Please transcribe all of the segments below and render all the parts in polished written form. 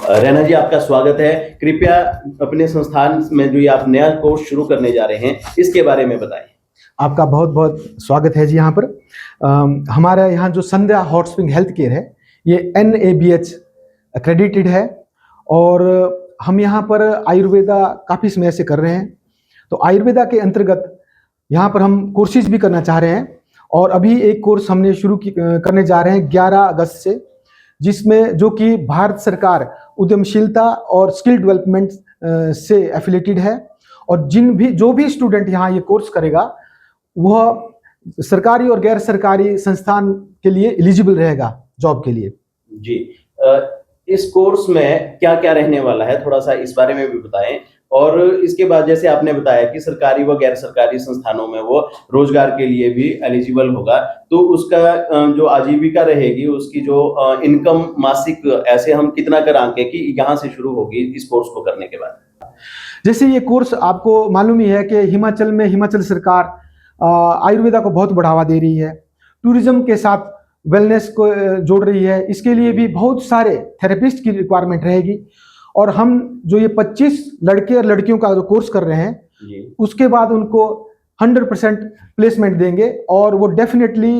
रैना जी, आपका स्वागत है। कृपया अपने संस्थान में जो ये आप नया कोर्स शुरू करने जा रहे हैं, इसके बारे में बताएं। आपका बहुत बहुत स्वागत है जी। यहाँ पर हमारा यहाँ जो संध्या हॉट स्प्रिंग हेल्थ केयर है, ये NABH एक्रेडिटेड है और हम यहाँ पर आयुर्वेदा काफ़ी समय से कर रहे हैं। तो आयुर्वेदा के अंतर्गत यहाँ पर हम कोर्सेज भी करना चाह रहे हैं और अभी एक कोर्स हमने शुरू करने जा रहे हैं 11 अगस्त से, जिसमें जो कि भारत सरकार उद्यमशीलता और स्किल डेवलपमेंट से एफिलेटेड है। और जो भी स्टूडेंट यहाँ ये कोर्स करेगा वह सरकारी और गैर सरकारी संस्थान के लिए एलिजिबल रहेगा जॉब के लिए। जी, इस कोर्स में क्या क्या रहने वाला है, थोड़ा सा इस बारे में भी बताएं। और इसके बाद जैसे आपने बताया कि सरकारी व गैर सरकारी संस्थानों में वो रोजगार के लिए भी एलिजिबल होगा, तो उसका जो आजीविका रहेगी, उसकी जो इनकम मासिक, ऐसे हम कितना कर आंके कि यहाँ से शुरू होगी इस कोर्स को करने के बाद? जैसे ये कोर्स आपको मालूम ही है कि हिमाचल में हिमाचल सरकार आयुर्वेदा को बहुत बढ़ावा दे रही है, टूरिज्म के साथ वेलनेस को जोड़ रही है। इसके लिए भी बहुत सारे थेरेपिस्ट की रिक्वायरमेंट रहेगी और हम जो ये 25 लड़के और लड़कियों का जो कोर्स कर रहे हैं उसके बाद उनको 100% प्लेसमेंट देंगे और वो डेफिनेटली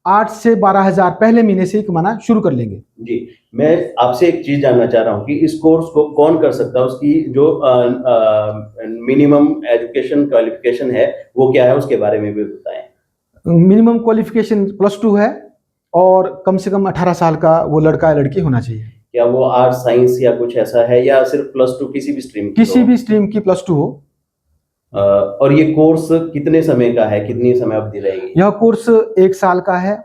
8 से 12 हज़ार पहले महीने से ही कमाना शुरू कर लेंगे। जी, मैं आपसे एक चीज जानना चाह रहा हूँ कि इस कोर्स को कौन कर सकता है, उसकी जो मिनिमम एजुकेशन क्वालिफिकेशन है वो क्या है, उसके बारे में भी बताएं। मिनिमम क्वालिफिकेशन +2 है और कम से कम 18 साल का वो लड़का या लड़की होना चाहिए। क्या वो आर्ट साइंस या कुछ ऐसा है, या सिर्फ +2 किसी भी स्ट्रीम की +2 हो? और ये कोर्स कितने समय का है, कितनी समय अवधि रहेगी? यह कोर्स 1 साल का है।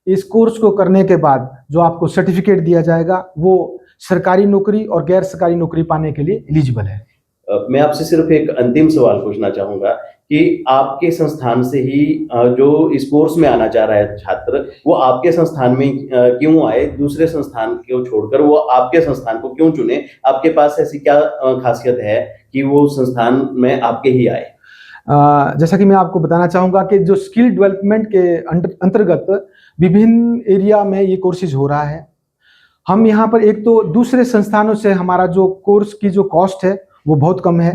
इस कोर्स को करने के बाद जो आपको सर्टिफिकेट दिया जाएगा वो सरकारी नौकरी और गैर सरकारी नौकरी पाने के लिए एलिजिबल है। मैं आपसे सिर्फ एक अंतिम सवाल पूछना चाहूंगा कि आपके संस्थान से ही जो इस कोर्स में आना चाह रहा है छात्र, वो आपके संस्थान में क्यों आए, दूसरे संस्थान को छोड़कर वो आपके संस्थान को क्यों चुने? आपके पास ऐसी क्या खासियत है कि वो संस्थान में आपके ही आए? जैसा कि मैं आपको बताना चाहूँगा कि जो स्किल डेवलपमेंट के अंतर्गत विभिन्न एरिया में ये कोर्सेज हो रहा है। हम यहाँ पर एक तो दूसरे संस्थानों से हमारा जो कोर्स की जो कॉस्ट है वो बहुत कम है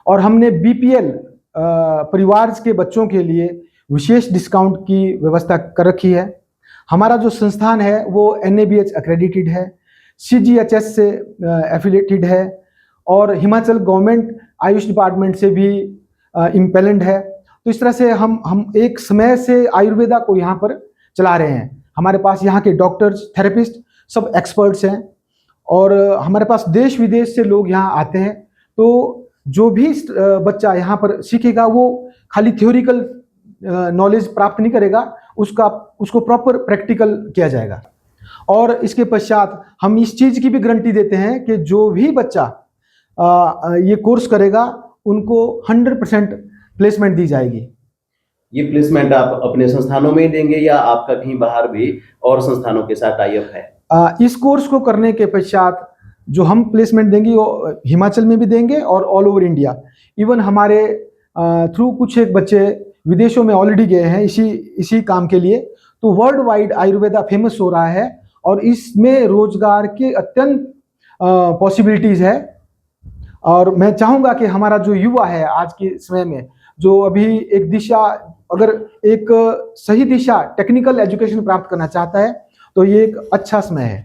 और हमने BPL परिवार के बच्चों के लिए विशेष डिस्काउंट की व्यवस्था कर रखी है। हमारा जो संस्थान है वो NABH एक्रेडिटेड है, CGHS से एफिलेटेड है और हिमाचल गवर्नमेंट आयुष डिपार्टमेंट से भी इम्पेलेंड है। तो इस तरह से हम एक समय से आयुर्वेदा को यहाँ पर चला रहे हैं। हमारे पास यहाँ के डॉक्टर्स, थेरेपिस्ट सब एक्सपर्ट्स हैं और हमारे पास देश विदेश से लोग यहाँ आते हैं। तो जो भी बच्चा यहाँ पर सीखेगा वो खाली थ्योरिकल नॉलेज प्राप्त नहीं करेगा, उसको प्रॉपर प्रैक्टिकल किया जाएगा। और इसके पश्चात हम इस चीज़ की भी गारंटी देते हैं कि जो भी बच्चा ये कोर्स करेगा उनको 100% प्लेसमेंट दी जाएगी। ये प्लेसमेंट आप अपने संस्थानों में ही देंगे या आपका कहीं बाहर भी और संस्थानों के साथ टाई अप है? इस कोर्स को करने के पश्चात जो हम प्लेसमेंट देंगे वो हिमाचल में भी देंगे और ऑल ओवर इंडिया। इवन हमारे थ्रू कुछ एक बच्चे विदेशों में ऑलरेडी गए हैं इसी काम के लिए। तो वर्ल्ड वाइड आयुर्वेदा फेमस हो रहा है और इसमें रोजगार के अत्यंत पॉसिबिलिटीज है। और मैं चाहूँगा कि हमारा जो युवा है आज के समय में, जो अभी अगर एक सही दिशा टेक्निकल एजुकेशन प्राप्त करना चाहता है तो ये एक अच्छा समय है।